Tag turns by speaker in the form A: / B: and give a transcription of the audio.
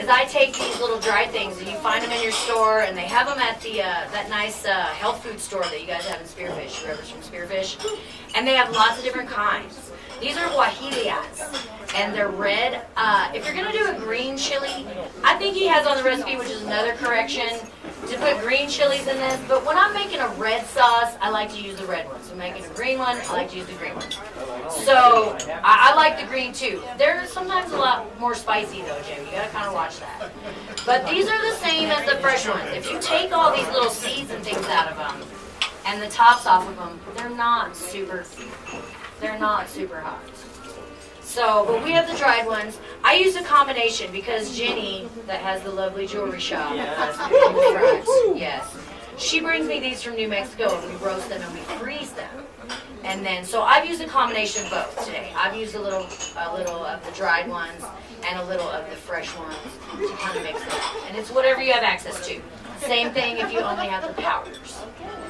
A: is I take these little dry things, and you find them in your store, and they have them at the that nice health food store that you guys have in Spearfish, whoever's from Spearfish, and they have lots of different kinds. These are guajillas, and they're red. If you're going to do a green chili, I think he has on the recipe, which is another correction, to put green chilies in this. But when I'm making a red sauce, I like to use the red one. So making a green one, I like to use the green one. So I like the green too. They're sometimes a lot more spicy though, Jim. You got to kind of watch that. But these are the same as the fresh ones. If you take all these little seeds and things out of them, and the tops off of them, they're not super hot. So, but we have the dried ones. I use a combination because Jenny, that has the lovely jewelry shop, yes, she brings me these from New Mexico, and we roast them and we freeze them. And then, so I've used a combination of both today. I've used a little of the dried ones and a little of the fresh ones to kind of mix it up. And it's whatever you have access to. Same thing if you only have the powders.